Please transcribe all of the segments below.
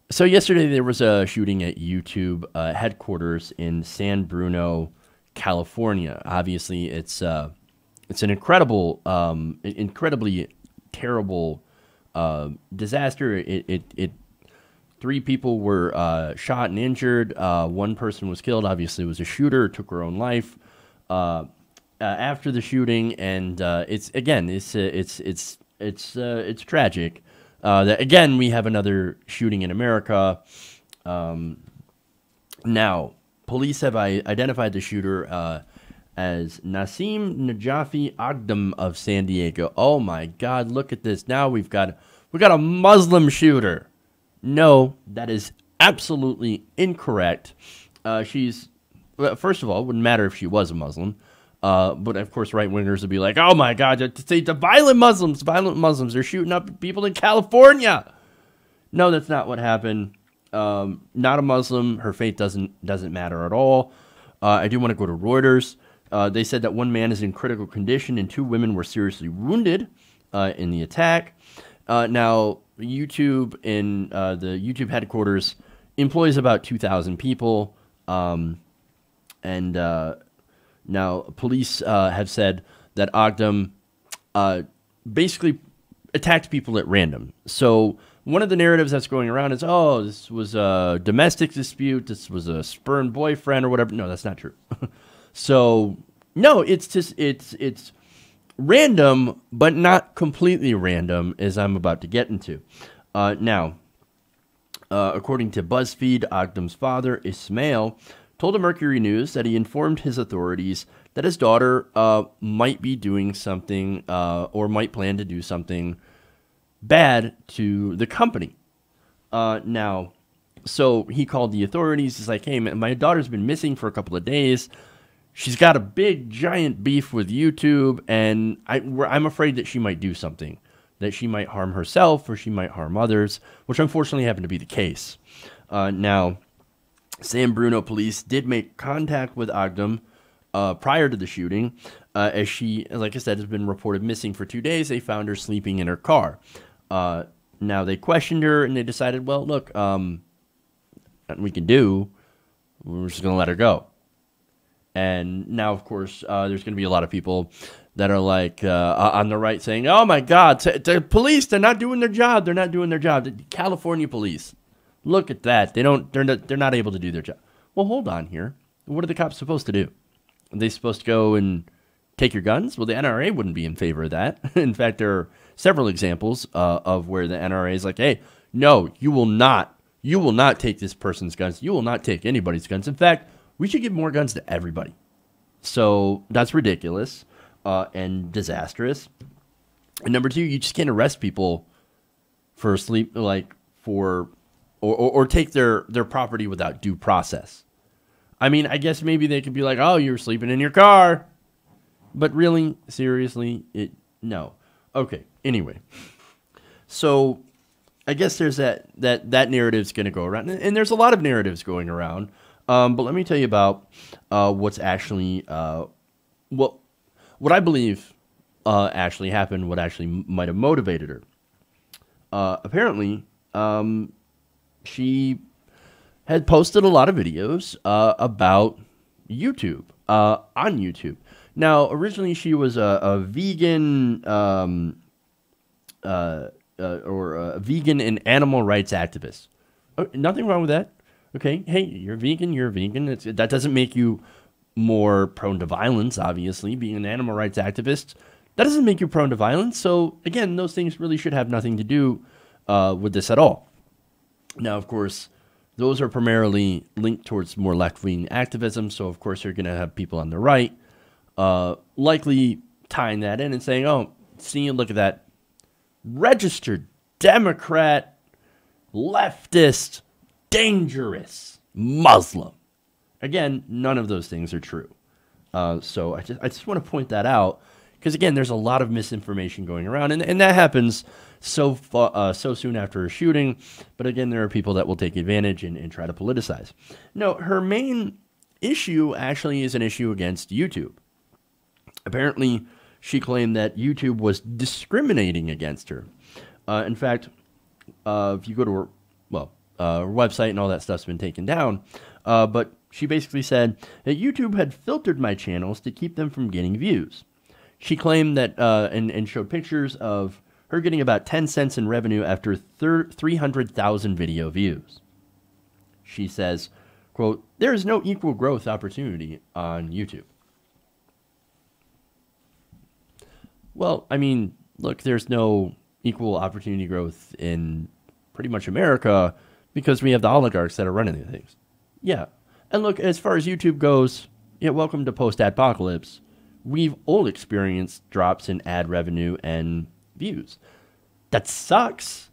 So yesterday there was a shooting at YouTube headquarters in San Bruno, California. Obviously, it's an incredibly terrible disaster. It three people were shot and injured. One person was killed. Obviously, it was a shooter, took her own life after the shooting, and it's tragic. That again, we have another shooting in America. Um, Now, police have identified the shooter as Nasim Najafi Aghdam of San Diego. Oh my God! Look at this. Now we got a Muslim shooter. No, that is absolutely incorrect. She's well, first of all, it wouldn't matter if she was a Muslim. But of course, right wingers would be like, "Oh my God, the violent Muslims, they're shooting up people in California." No, that's not what happened. Not a Muslim. Her faith doesn't matter at all. I do want to go to Reuters. They said that one man is in critical condition and two women were seriously wounded in the attack. Now, YouTube in the YouTube headquarters employs about 2,000 people, and now police have said that Aghdam basically attacked people at random. So one of the narratives that's going around is, oh, this was a domestic dispute, this was a spurned boyfriend or whatever. No, that's not true. So no, it's random, but not completely random, as I'm about to get into. Now, according to BuzzFeed, Aghdam's father, Ismail, told the Mercury News that he informed his authorities that his daughter might be doing something or might plan to do something bad to the company. Now, so he called the authorities. He's like, hey, man, my daughter's been missing for a couple of days. She's got a big, giant beef with YouTube, and I'm afraid that she might do something, that she might harm herself or she might harm others, which unfortunately happened to be the case. Now, San Bruno police did make contact with Aghdam prior to the shooting, as she, like I said, has been reported missing for 2 days. They found her sleeping in her car. Now, they questioned her, and they decided, well, look, nothing we can do. We're just going to let her go. And now, of course, there's going to be a lot of people that are like on the right saying, oh, my God, the police, they're not doing their job. They're not doing their job. The California police. Look at that. They're not able to do their job. Well, hold on here. What are the cops supposed to do? Are they supposed to go and take your guns? Well, the NRA wouldn't be in favor of that. In fact, there are several examples of where the NRA is like, hey, no, you will not take this person's guns. You will not take anybody's guns. In fact, we should give more guns to everybody. So that's ridiculous and disastrous. And number two, you just can't arrest people for or take their property without due process. I mean, I guess maybe they could be like, oh, you were sleeping in your car. But really, seriously, no. Okay, anyway. So I guess there's that narrative's going to go around. And there's a lot of narratives going around. But let me tell you about what's actually, what I believe actually happened, what actually might have motivated her. Apparently, she had posted a lot of videos about YouTube, on YouTube. Now, originally she was a vegan or a vegan and animal rights activist. Nothing wrong with that. Okay, hey, you're vegan. That doesn't make you more prone to violence, obviously. Being an animal rights activist, that doesn't make you prone to violence. So, again, those things really should have nothing to do with this at all. Now, of course, those are primarily linked towards more left-wing activism. So, of course, you're going to have people on the right likely tying that in and saying, oh, see, look at that registered Democrat, leftist, dangerous Muslim. Again, none of those things are true. So I just want to point that out because, again, there's a lot of misinformation going around, and that happens so soon after a shooting. But again, there are people that will take advantage and try to politicize. No, her main issue actually is an issue against YouTube. Apparently, she claimed that YouTube was discriminating against her. In fact, if you go to her, well, her website and all that stuff's been taken down. But she basically said that YouTube had filtered my channels to keep them from getting views. She claimed that and showed pictures of her getting about 10 cents in revenue after 300,000 video views. She says, quote, "There is no equal growth opportunity on YouTube." Well, I mean, look, there's no equal opportunity growth in pretty much America because we have the oligarchs that are running these things. Yeah. And look, as far as YouTube goes, yeah, welcome to post-adpocalypse. We've all experienced drops in ad revenue and views. That sucks,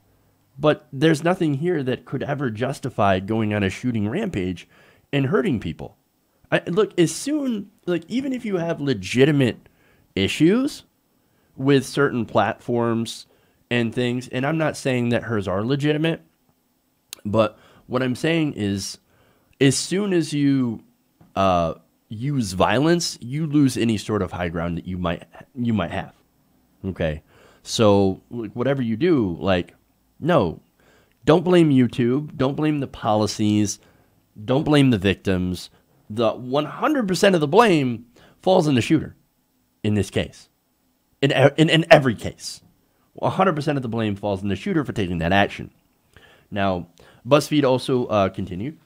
but there's nothing here that could ever justify going on a shooting rampage and hurting people. Look, as soon, like, even if you have legitimate issues with certain platforms and things, and I'm not saying that hers are legitimate, but what I'm saying is, as soon as you use violence, you lose any sort of high ground that you might have. Okay, so whatever you do, like, no, don't blame YouTube, don't blame the policies, don't blame the victims. The 100% of the blame falls on the shooter in this case. In every case, 100% of the blame falls on the shooter for taking that action. Now, BuzzFeed also continued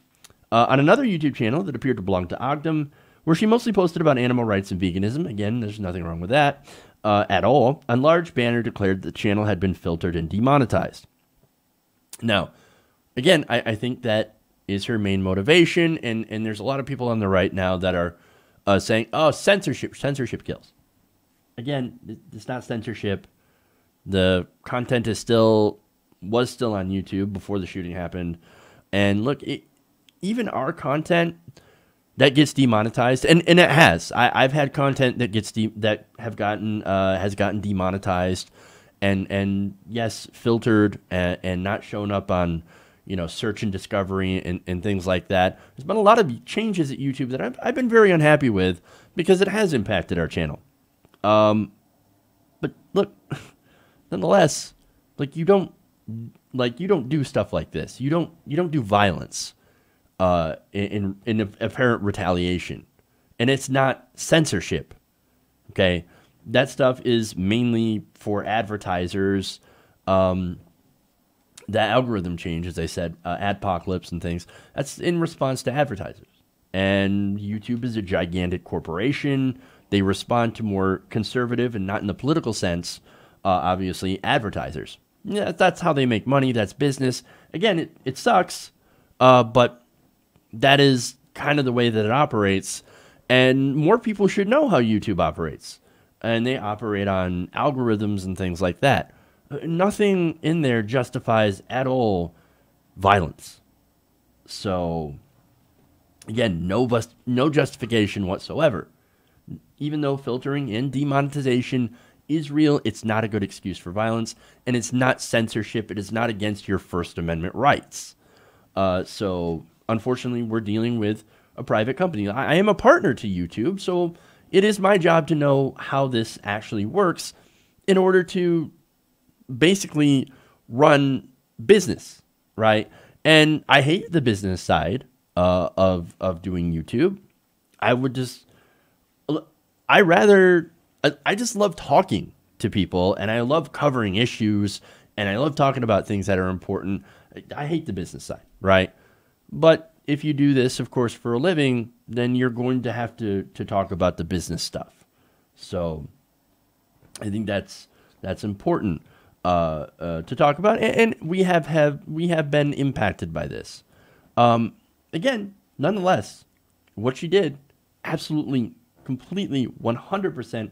on another YouTube channel that appeared to belong to Aghdam, where she mostly posted about animal rights and veganism. Again, there's nothing wrong with that at all. A large banner declared that the channel had been filtered and demonetized. Now, again, I think that is her main motivation, and there's a lot of people on the right now that are saying, oh, censorship kills. Again, it's not censorship. The content was still on YouTube before the shooting happened. And look, even our content that gets demonetized, and it has. I've had content that has gotten demonetized, and yes, filtered and not shown up on search and discovery and things like that. There's been a lot of changes at YouTube that I've been very unhappy with because it has impacted our channel. But look, nonetheless, like you don't do stuff like this. You don't do violence in apparent retaliation, and it's not censorship. Okay, that stuff is mainly for advertisers. The algorithm change, as I said, adpocalypse and things. That's in response to advertisers. And YouTube is a gigantic corporation. They respond to more conservative and not in the political sense, obviously, advertisers. Yeah, that's how they make money. That's business. Again, it sucks, but that is kind of the way that it operates. And more people should know how YouTube operates. And they operate on algorithms and things like that. Nothing in there justifies at all violence. So, again, no justification whatsoever. Even though filtering and demonetization is real, it's not a good excuse for violence, and it's not censorship. It is not against your First Amendment rights. So, unfortunately, we're dealing with a private company. I am a partner to YouTube, so it is my job to know how this actually works in order to basically run business, right? And I hate the business side of doing YouTube. I just love talking to people, and I love covering issues, and I love talking about things that are important. I hate the business side, right? But if you do this, of course, for a living, then you're going to have to talk about the business stuff. So I think that's important to talk about, and we have been impacted by this. Again, nonetheless, what she did, absolutely, completely, 100%,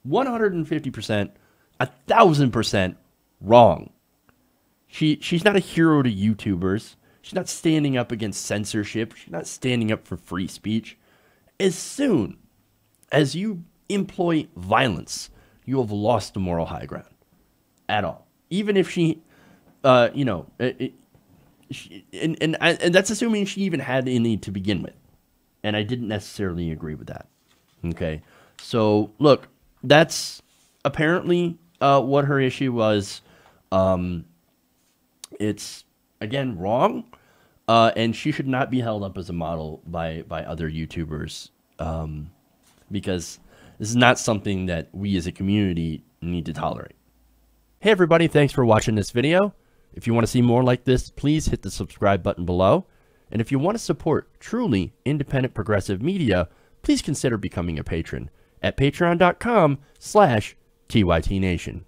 150%, 1,000% wrong. She's not a hero to YouTubers. She's not standing up against censorship. She's not standing up for free speech. As soon as you employ violence, you have lost the moral high ground. At all, even if she, and that's assuming she even had any to begin with, and I didn't necessarily agree with that. Okay, so look, that's apparently what her issue was. It's again wrong, And she should not be held up as a model by other YouTubers, because this is not something that we as a community need to tolerate. Hey everybody, thanks for watching this video. If you want to see more like this, please hit the subscribe button below. And if you want to support truly independent progressive media, please consider becoming a patron at patreon.com/TYTNation.